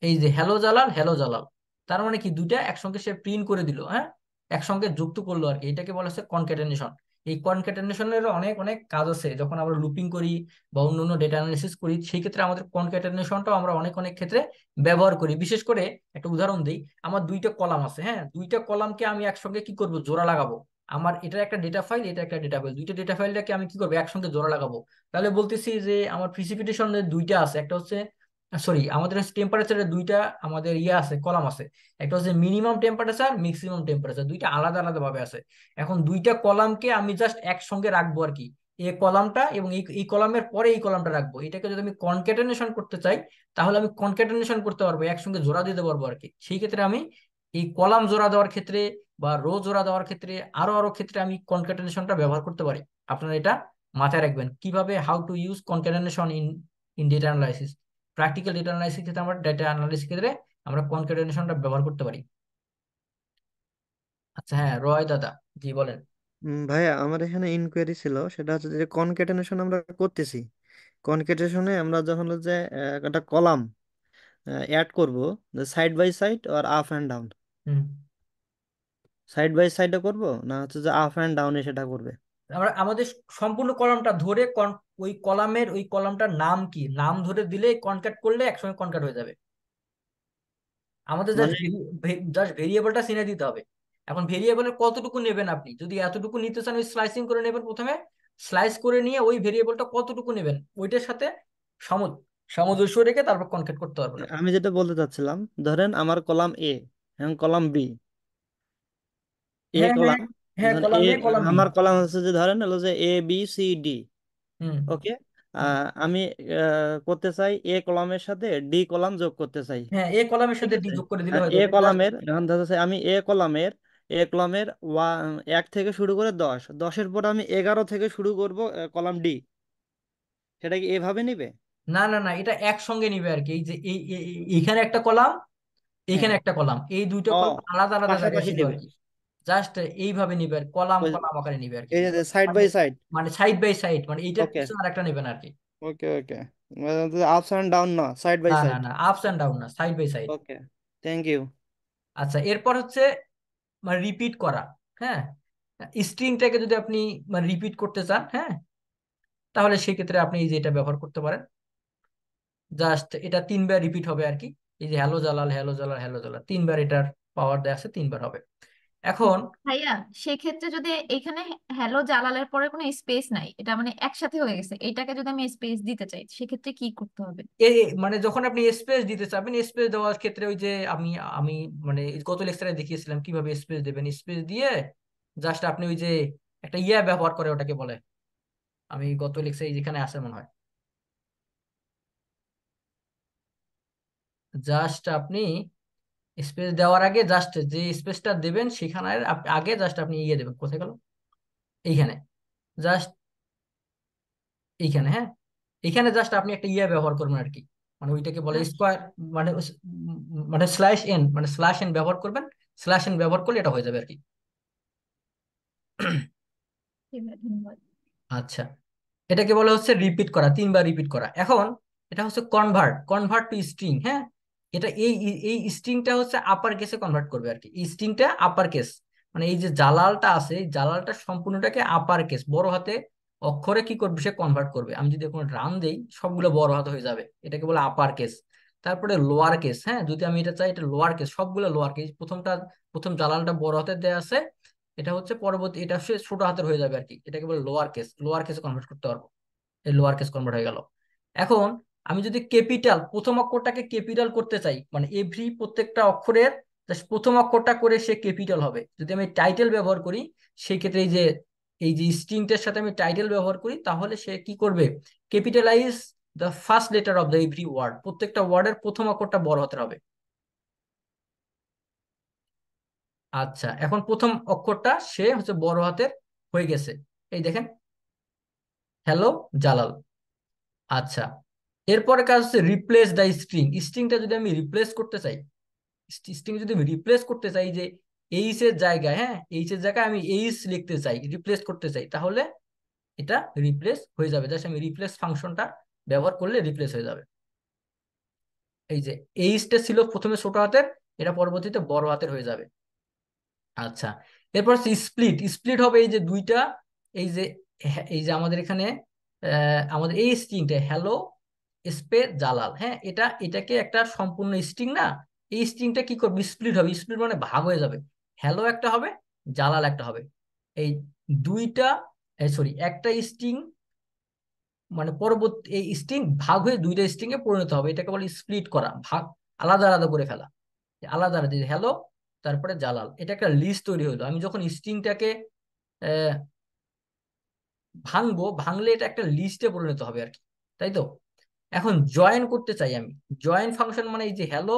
এই যে হ্যালো জালাল, হ্যালো জালাল, তার মানে কি দুইটা একসঙ্গে সে প্রিন্ট করে দিল, হ্যাঁ, একসঙ্গে যুক্ত করলো আর কি। এটাকে বলা হচ্ছে কনক্যাটেনেশন। এই কনক্যাটেনেশনের অনেক অনেক কাজ আছে। যখন আমরা লুপিং করি বা অন্য অন্য ডেটা অ্যানালিসিস করি, সেই ক্ষেত্রে আমাদের কনক্যাটেনেশনটাও আমরা অনেক অনেক ক্ষেত্রে ব্যবহার করি। বিশেষ করে একটা উদাহরণ দিই, আমার দুইটা কলাম আছে, হ্যাঁ, দুইটা কলামকে আমি একসঙ্গে কি করব, জোড়া লাগাবো। আমার এটা একটা ডেটা ফাইল, এটা একটা ডেটা ফাইল, দুইটা ডেটা ফাইলটাকে আমি কি করবো, একসঙ্গে জোড়া লাগাবো। তাহলে বলতেছি যে আমার প্রিসিপিটেশন দুইটা আছে, একটা হচ্ছে, সরি, আমাদের টেম্পারেচারের দুইটা আমাদের ইয়ে আছে, কলাম আছে। একটা হচ্ছে মিনিমাম টেম্পারেচার, ম্যাক্সিমাম টেম্পারেচার, দুইটা আলাদা আলাদা ভাবে আছে। এখন দুইটা কলামকে আমি জাস্ট একসঙ্গে রাখবো আর কি, এই কলামটা এবং এই কলামের পরে এই কলামটা রাখবো। এটাকে যদি আমি কনক্যাটেনেশন করতে চাই, তাহলে আমি কনক্যাটেনেশন করতে পারবো, একসঙ্গে জোড়া দিতে পারবো আর কি। সেই ক্ষেত্রে আমি এই কলাম জোড়া দেওয়ার ক্ষেত্রে বা রো জোড়া দেওয়ার ক্ষেত্রে আরো আরো ক্ষেত্রে আমি কনক্যাটেনেশনটা ব্যবহার করতে পারি। আপনারা এটা মাথায় রাখবেন, কিভাবে how to use concatenation in in data analysis. Practical data analysis ক্ষেত্রে, আমরা ডেটা অ্যানালাইসিস ক্ষেত্রে আমরা কনক্যাটেনেশনটা ব্যবহার করতে পারি। আচ্ছা, হ্যাঁ, রয় দাদা, জি বলেন। ভাইয়া, আমার এখানে ইনকোয়ারি ছিল, সেটা হচ্ছে যে কনকেটেনেশন আমরা করতেছি। কনকেটেশনে আমরা যখন হচ্ছে একটা কলাম অ্যাড করব, সাইড বাই সাইড আর up and down, hmm, side by সাইডে করব না হচ্ছে যে আপ অ্যান্ড ডাউনে সেটা করবে? আমরা আমাদের সম্পূর্ণ কলামটা ধরে ওই কলামের ওই কলামটার নাম কি, নাম ধরে দিলে কনক্যাট করলে একসঙ্গে কনক্যাট হয়ে যাবে। আমাদের জাস্ট মানে ভেরিয়েবলটা চিনে দিতে হবে। এখন ভেরিয়েবলের কতটুকু নেবেন আপনি, যদি এতটুকু নিতে চান ওই স্লাইসিং করে নেবেন, প্রথমে স্লাইস করে নিয়ে ওই ভেরিয়েবলটা কতটুকু নেবেন ওইটার সাথে সামঞ্জস্য রেখে তারপর কনক্যাট করতে পারবেন আপনি। আমি যেটা বলতে চাচ্ছিলাম, ধরেন আমার কলাম এ এবং কলাম বি, এ হ্যাঁ হ্যাঁ কলাম, হ্যাঁ, ধরেন column A, A column B. আমার কলাম হচ্ছে যে ধরেন হলো যে A B C D. Hmm okay, hmm. আমি করতে চাই এ কলামের সাথে ডি কলাম যোগ করতে চাই। হ্যাঁ, এ কলামের ঠিক সাথে ডি আছে, যোগ করে দিলে হয়ে এ যাবে জাস্ট। কলামের এখন ধরতে চাই আমি এ কলামের 1 থেকে শুরু করে 10, 10-এর পর আমি 11 থেকে শুরু করব কলাম ডি। সেটা কি এভাবে নিবে? না না না, এটা একসঙ্গে নিবে আর কি। এই যে এইখানে একটা কলাম, হ্যাঁ। এইখানে একটা কলাম, এই দুইটা ও, কলাম আলাদা আলাদা জায়গায় পাশাপাশি ছিল আর নিবে। কি। জাস্ট এইভাবে নিবে আর কলাম কলাম আকারে নিবে আর কি। এই যে সাইড মানে বাই সাইড। মানে সাইড বাই সাইড, মানে এইটার ওকে, পিছনে আরেকটা নেবে না আর কি। Okay, okay, ups and down না, সাইড বাই না না সাইড। না, আপস এন্ড ডাউন না, side by side. Okay, thank you. আচ্ছা, এরপর হচ্ছে মানে রিপিট করা। হ্যাঁ, স্ট্রিংটাকে যদি আপনি মানে রিপিট করতে চান, হ্যাঁ, তাহলে সেক্ষেত্রে আপনি এই যে এটা ব্যবহার করতে পারেন। জাস্ট এটা 3 বার রিপিট হবে আর কি। এই যে hello Jalal, hello Jalal, hello Jalal, 3 বার এটার পাওয়ার দেয়া আছে, 3 বার হবে। এখন ভাইয়া, সেক্ষেত্রে যদি এখানে হ্যালো জালালের পরে কোনো স্পেস নাই, এটা মানে একসাথে হয়ে গেছে, এটাকে যদি আমি স্পেস দিতে চাই সেক্ষেত্রে কি করতে হবে? মানে যখন আপনি স্পেস দিতে চাবেন, স্পেস দেওয়ার ক্ষেত্রে ওই যে আমি আমি মানে গত লেকচারে দেখিয়েছিলাম কিভাবে স্পেস দেবেন। স্পেস দিয়ে জাস্ট আপনি ওই যে একটা ইয়া ব্যবহার করে, ওটাকে বলে, আমি গত লেকচারে যেখানে আছে মনে হয়, জাস্ট আপনি স্পেস দেওয়ার আগে জাস্ট যে স্পেসটা দেবেন সেখানে আগে জাস্ট আপনি ইয়ে দেবেন। কোথায় গেল? এইখানে, জাস্ট এইখানে, হ্যাঁ, এইখানে জাস্ট আপনি একটা ইয়ে ব্যবহার করবেন আর কি। মানে ওইটাকে বলে আচ্ছা, স্কোয়ার, মানে মানে স্ল্যাশ এন ব্যবহার করবেন। স্ল্যাশ এন ব্যবহার করলে এটা হয়ে যাবে আর কি। ঠিক আছে, ধন্যবাদ। আচ্ছা, এটাকে বলা হচ্ছে রিপিট করা, 3 বার রিপিট করা। এখন এটা হচ্ছে কনভার্ট, কনভার্ট টু স্ট্রিং। হ্যাঁ, এটা এই স্ট্রিংটা হচ্ছে আপার কেসে কনভার্ট করবে আর কি। এই স্ট্রিংটা আপার কেস, মানে এই যে জালালটা আছে, এই জালালটা সম্পূর্ণটাকে আপার কেস বড় হাতে অক্ষরে কি করবে, সে কনভার্ট করবে। আমি যদি কোনো রান দেই সবগুলো বড় হাতে হয়ে যাবে, এটাকে বলে আপার কেস। তারপরে লোয়ার কেস, হ্যাঁ, যদি আমি এটা চাই এটা লোয়ার কেস, সবগুলো লোয়ার কেস। প্রথম জালালটা বড় হাতে দেয়া আছে, এটা হচ্ছে পরবর্তী, এটা হচ্ছে ছোট হাতের হয়ে যাবে আর কি। এটাকে বলে লোয়ার কেস, লোয়ার কেসে কনভার্ট করতে পারবো। এই লোয়ার কেস কনভার্ট হয়ে গেল। এখন আমি যদি ক্যাপিটাল প্রথম অক্ষরটাকে ক্যাপিটাল করতে চাই, মানে প্রত্যেকটা অক্ষরের just প্রথম অক্ষরটা করে সে ক্যাপিটাল হবে। যদি আমি টাইটেল ব্যবহার করি, সেই ক্ষেত্রে এই যে স্ট্রিংটার সাথে আমি টাইটেল ব্যবহার করি, তাহলে সে কি করবে, capitalize the first letter of the every word, প্রত্যেকটা ওয়ার্ডের প্রথম অক্ষরটা বড় হাতের হবে। আচ্ছা, এখন প্রথম অক্ষরটা সে হচ্ছে বড় হাতের হয়ে গেছে। এই দেখেন, হ্যালো জালাল। আচ্ছা, এরপরে কাজ হচ্ছে রিপ্লেস দ্য স্ট্রিং। স্ট্রিংটা যদি আমি রিপ্লেস করতে চাই, স্ট্রিং যদি আমি রিপ্লেস করতে চাই, যে এইচ এর জায়গায়, হ্যাঁ, এইচ এর জায়গায় আমি এইচ লিখতে চাই, রিপ্লেস করতে চাই, তাহলে এটা রিপ্লেস হয়ে যাবে। জাস্ট আমি রিপ্লেস ফাংশনটা ব্যবহার করলে রিপ্লেস হয়ে যাবে। এই যে এইচটা ছিল প্রথমে ছোট হাতের, এটা পরবর্তীতে বড় হাতের হয়ে যাবে। আচ্ছা, এরপর হচ্ছে স্প্লিট। স্প্লিট হবে এই যে দুইটা, এই যে এই যে আমাদের এখানে আমাদের এই স্ট্রিংটা হ্যালো স্পেস জালাল, হ্যাঁ, এটাকে একটা সম্পূর্ণ স্ট্রিং না, এই স্ট্রিংটা কি করবে, স্প্লিট হবে। স্প্লিট মানে ভাগ হয়ে যাবে, হ্যালো একটা হবে, জালাল একটা হবে। এই দুইটা, সরি, একটা স্ট্রিং মানে পরবর্তী এই স্ট্রিং ভাগ হয়ে দুইটা স্ট্রিং এ পরিণত হবে, এটাকে বলে স্প্লিট করা, ভাগ, আলাদা আলাদা করে ফেলা। আলাদা আলাদা, হ্যালো তারপরে জালাল, এটা একটা লিস্ট তৈরি হলো। আমি যখন স্ট্রিংটাকে ভাঙবো, ভাঙলে এটা একটা লিস্টে পরিণত হবে আর কি, তাই তো? এখন জয়েন করতে চাই আমি, জয়েন ফাংশন মানে এই যে হ্যালো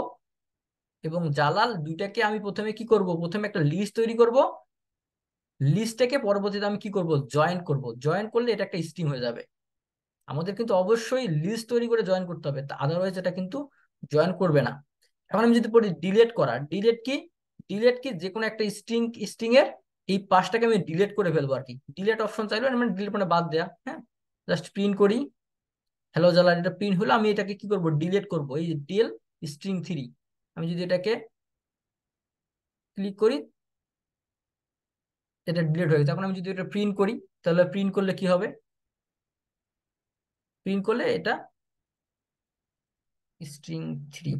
এবং জালাল দুইটাকে আমি প্রথমে কি করব, প্রথমে একটা লিস্ট তৈরি করব, লিস্টটাকে পরবর্তীতে আমি কি করব, জয়েন করব। জয়েন করলে এটা একটা স্ট্রিং হয়ে যাবে। আমাদের কিন্তু অবশ্যই লিস্ট তৈরি করে জয়েন করতে হবে, আদারওয়াইজ এটা কিন্তু জয়েন করবে না। এখন আমি যদি পড়ি ডিলেট করা, ডিলেট কি? ডিলেট কি, যে কোনো একটা স্ট্রিং এর এই পাশটাকে আমি ডিলেট করে ফেলবো আর কি। ডিলেট অপশন চাইলে মানে ডিলেট মানে বাদ দেয়া, হ্যাঁ, জাস্ট প্রিন্ট করি হ্যালো জালার, এটা প্রিন্ট হলো। আমি এটাকে কি করব, ডিলিট করব। এই যে ডিএল string 3, আমি যদি এটাকে ক্লিক করি, এটা ডিলিট হয়ে গেছে। এখন আমি যদি এটা প্রিন্ট করি, তাহলে প্রিন্ট করলে কি হবে, প্রিন্ট করলে এটা string 3।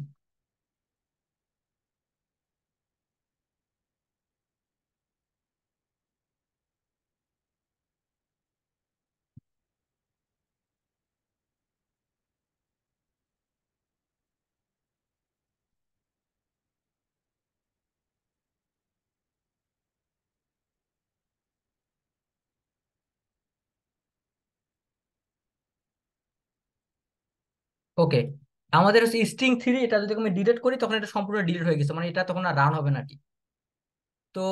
ওকে, আমাদের হচ্ছে স্ট্রিং থ্রি, এটা যদি আমি ডিলিট করি তখন এটা সম্পূর্ণ ডিলিট হয়ে গেছে, মানে এটা তখন আর রান হবে না আর কি। তো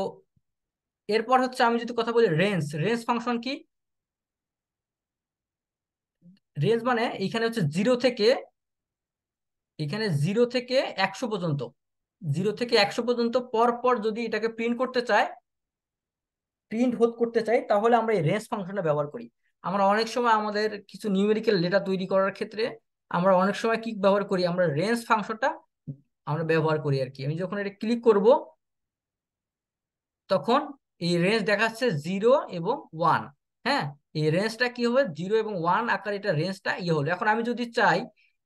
এরপর হচ্ছে আমি যদি কথা বলি রেঞ্জ, রেঞ্জ ফাংশন কি? রেঞ্জ মানে এখানে হচ্ছে জিরো থেকে 100 পর্যন্ত, 0 থেকে 100 পর্যন্ত পর পর যদি এটাকে প্রিন্ট করতে চাই তাহলে আমরা এই রেঞ্জ ফাংশনটা ব্যবহার করি। আমরা অনেক সময় আমাদের কিছু নিউমেরিক্যাল ডেটা তৈরি করার ক্ষেত্রে আমরা অনেক সময় কি ব্যবহার করি, আমরা রেঞ্জ ফাংশনটা আমরা ব্যবহার করি আর কি। আমি যখন এটা ক্লিক করব তখন এই রেঞ্জ দেখাচ্ছে 0 এবং 1। হ্যাঁ, এই রেঞ্জটা কি হবে, 0 এবং 1 আকার এটা রেঞ্জটা হলো। এখন আমি যদি চাই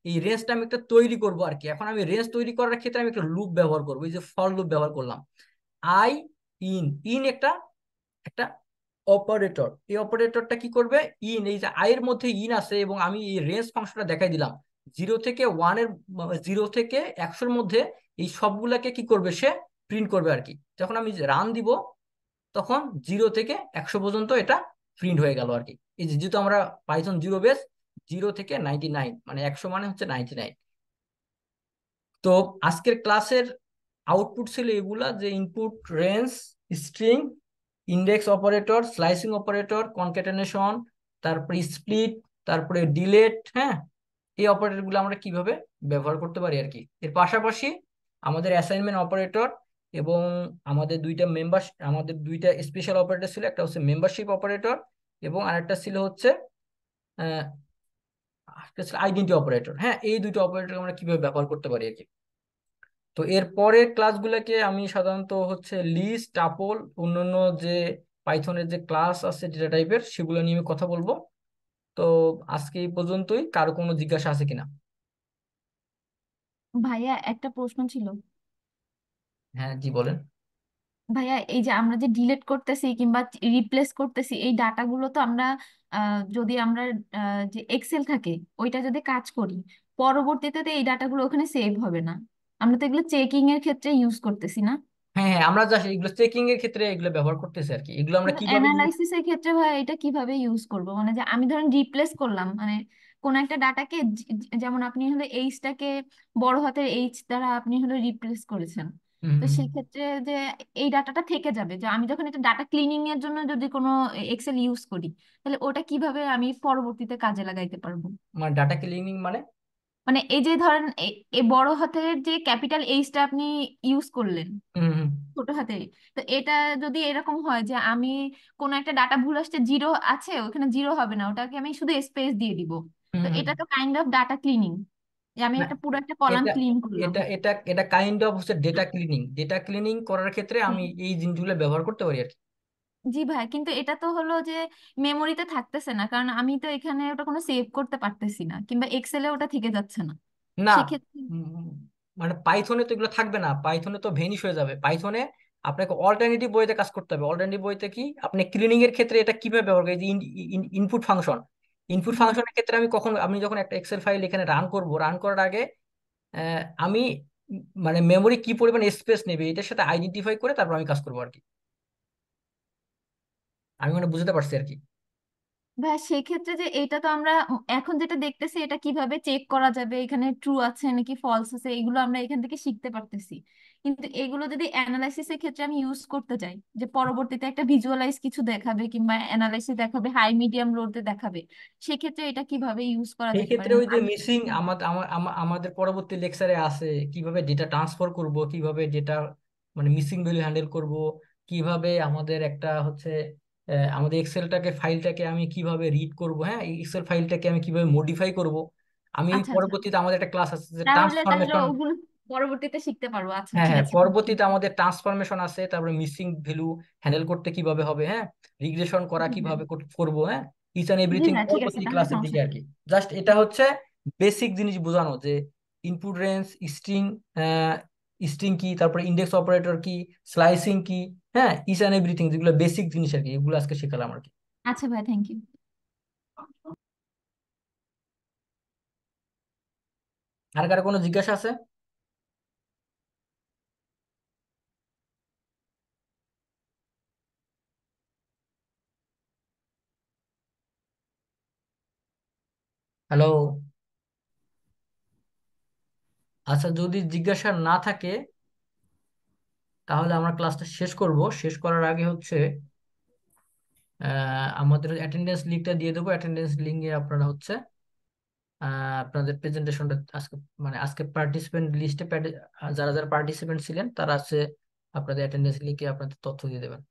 এই রেঞ্জটা আমি একটা তৈরি করব আর কি, এখন আমি রেঞ্জ তৈরি করার ক্ষেত্রে আমি একটা লুপ ব্যবহার করবো, এই যে ফর লুপ ব্যবহার করলাম। আই ইন, একটা একটা অপারেটর, এই অপারেটরটা কি করবে, এই যে আই এর মধ্যে ইন আছে এবং আমি এই রেঞ্জ ফাংশনটা দেখাই দিলাম 0 থেকে 1 এর, 0 থেকে 100-র মধ্যে এই সবগুলাকে কি করবে, সে প্রিন্ট করবে আর কি। যখন আমি রান দিব তখন 0 থেকে 100 পর্যন্ত এটা প্রিন্ট হয়ে গেল আর কি। এই যে যেহেতু আমরা পাইথন 0 বেস, 0 থেকে 99, মানে 100 মানে হচ্ছে 99। তো আজকের ক্লাসের আউটপুট ছিল এগুলা, যে input, range, string, index operator, slicing operator, concatenation, তারপরে স্প্লিট, তারপরে ডিলেট। হ্যাঁ, এই অপারেটর গুলো আমরা কিভাবে ব্যবহার করতে পারি আর কি। এর পাশাপাশি আমাদের অ্যাসাইনমেন্ট অপারেটর এবং আমাদের দুইটা স্পেশাল অপারেটর ছিল, একটা হচ্ছে মেম্বারশিপ অপারেটর এবং আরেকটা ছিল হচ্ছে আইডেন্টি অপারেটর। হ্যাঁ, এই দুইটা অপারেটর আমরা কিভাবে ব্যবহার করতে পারি আর কি। তো এর পরের ক্লাসগুলোকে আমি সাধারণত হচ্ছে লিস্ট, টাপল, অন্যান্য যে পাইথনের যে ক্লাস আছে ডেটা টাইপের, সেগুলো নিয়ে আমি কথা বলবো। তো আজকে এই পর্যন্তই, কারো কোনো জিজ্ঞাসা আছে কিনা? ভাইয়া একটা প্রশ্ন ছিল। হ্যাঁ, জি বলেন। ভাইয়া এই যে আমরা যে ডিলিট করতেছি কিংবা রিপ্লেস করতেছি এই ডাটাগুলো তো আমরা যদি আমরা যে এক্সেল থাকে ওইটা যদি কাজ করি, পরবর্তীতে তো এই ডাটাগুলো ওখানে সেভ হবে না। আমরা তো এগুলো চেকিং এর ক্ষেত্রে ইউজ করতেছি না। হ্যাঁ হ্যাঁ, আমরা জাস্ট এগুলো চেকিং এর ক্ষেত্রে এগুলো ব্যবহার করতেছি আর কি। এগুলো আমরা কিন্তু কিভাবে অ্যানালাইসিস এর ক্ষেত্রে ভাইয়া এটা কিভাবে ইউজ করব, মানে যে আমি ধরেন রিপ্লেস করলাম, মানে কোন একটা ডাটাকে, যেমন আপনি হলো এইচটাকে বড় হাতের এইচ দ্বারা আপনি হলো রিপ্লেস করেছেন। তো সেক্ষেত্রে যে এই ডাটাটা থেকে যাবে, যে আমি যখন এটা ডাটা ক্লিনিং এর জন্য যদি কোনো এক্সেল ইউজ করি, তাহলে ওটা কিভাবে আমি পরবর্তীতে কাজে লাগাইতে পারবো? মানে ডাটা ক্লিনিং মানে? মানে এই যে ধরেন এই বড় হাতের যে ক্যাপিটাল এইচটা আপনি ইউজ করলেন হুম হুম ছোট হাতে, তো এটা যদি এরকম হয় যে আমি কোন একটা ডাটা ভুল আসছে, জিরো আছে ওখানে, জিরো হবে না, ওটাকে আমি শুধু স্পেস দিয়ে দিব। হুম তো হুম। এটা তো কাইন্ড অফ ডাটা ক্লিনিং, যে আমি না, একটা পুরো একটা কলাম এটা ক্লিন করলাম। এটা এটা এটা কাইন্ড অফ হচ্ছে ডেটা ক্লিনিং। ডেটা ক্লিনিং করার ক্ষেত্রে আমি এই জিনিসগুলো ব্যবহার করতে পারি আর কি। জি ভাই, কিন্তু এটা তো হলো যে মেমোরিতে থাকতেছে না, কারণ আমি তো এখানে ওটা কোনো সেভ করতে পারতেছি না, কিংবা এক্সেলে ওটা থেকে যাচ্ছে না। না, সেক্ষেত্রে উম, মানে পাইথনে তো এগুলো থাকবে না, পাইথনে তো ভেনিশ হয়ে যাবে। পাইথনে আপনাকে অল্টারনেটিভ ওয়েতে কাজ করতে হবে। অল্টারনেটিভ ওয়েতে কি, আপনি ক্লিনিং এর ক্ষেত্রে এটা কিভাবে ব্যবহার করি, ইনপুট ফাংশন, ইনপুট জি ফাংশনের ক্ষেত্রে আমি যখন একটা এক্সেল ফাইল এখানে রান করব, রান করার আগে আমি মানে মেমোরি কি পরিমাণ স্পেস নেবে এটার সাথে আইডেন্টিফাই করে তারপর আমি কাজ করবো আর কি। আমি মানে বুঝতে পারছি আর কি। ভাই, সেক্ষেত্রে যে এটা তো আমরা এখন যেটা দেখতেছি এটা কিভাবে চেক করা যাবে, এখানে ট্রু আছে নাকি ফলস আছে, এগুলো আমরা এখান থেকে শিখতে পারতেছি। কিন্তু এগুলো যদি অ্যানালাইসিসের ক্ষেত্রে আমি ইউজ করতে চাই, যে পরবর্তীতে একটা ভিজুয়ালাইজ কিছু দেখাবে কিংবা অ্যানালাইসিস দেখাবে, হাই মিডিয়াম লোতে দেখাবে, সেক্ষেত্রে এটা কিভাবে ইউজ করা সেই যেতে পারে? ক্ষেত্রে ওই যে আমি মিসিং, আমাদের পরবর্তী লেকচারে আছে কিভাবে ডেটা ট্রান্সফার করব, কিভাবে ডেটা মানে মিসিং ভ্যালু হ্যান্ডেল করব, কিভাবে আমাদের একটা হচ্ছে আমাদের এক্সেলটাকে ফাইলটাকে আমি কিভাবে রিড করব, হ্যাঁ এই এক্সেল ফাইলটাকে আমি কিভাবে মডিফাই করব। আমি আচ্ছা আচ্ছা, পরবর্তীতে আমাদের একটা ক্লাস আছে যে তাহলে তাহলে ট্রান্সফরমেশন। ওগুলো পরবর্তীতে শিখতে পারবো। আচ্ছা হ্যাঁ ঠিক হ্যাঁ, আছে। পরবর্তীতে আমাদের ট্রান্সফরমেশন আছে, তারপরে মিসিং ভ্যালু হ্যান্ডেল করতে কিভাবে হবে, হ্যাঁ কিভাবে করা জি ভাই, কিভাবে করবো, হ্যাঁ ইচ অ্যান্ড জি এভরিথিং ভাই, ঠিক আছে, পরবর্তী তাহলে ক্লাসের দিকে সমস্যা আর নেই। কি। জাস্ট এটা হচ্ছে বেসিক জিনিস বোঝানো যে ইনপুট রেঞ্জ, স্ট্রিং, স্ট্রিং কি, তারপরে ইন্ডেক্স অপারেটর কি, স্লাইসিং কি, হ্যাঁ ইচ অ্যান্ড এভরিথিং, যেগুলো বেসিক জিনিস আর কি, এগুলো আজকে শেখালাম আর কি। আচ্ছা ভাই, থ্যাংক ইউ। আর কারো কোনো জিজ্ঞাসা আছে? হ্যালো? আচ্ছা, যদি জিজ্ঞাসা না থাকে তাহলে আমরা ক্লাসটা শেষ করব। শেষ করার আগে হচ্ছে আমাদের অ্যাটেন্ডেন্স লিঙ্কটা দিয়ে দেবো। অ্যাটেন্ডেন্স লিঙ্কে আপনারা হচ্ছে আপনাদের প্রেজেন্টেশনটা আজকে, মানে আজকে পার্টিসিপেন্ট লিস্টে যারা যারা পার্টিসিপেন্ট ছিলেন তারা আছে আপনাদের অ্যাটেন্ডেন্স লিঙ্কে আপনাদের তথ্য দিয়ে দেবেন।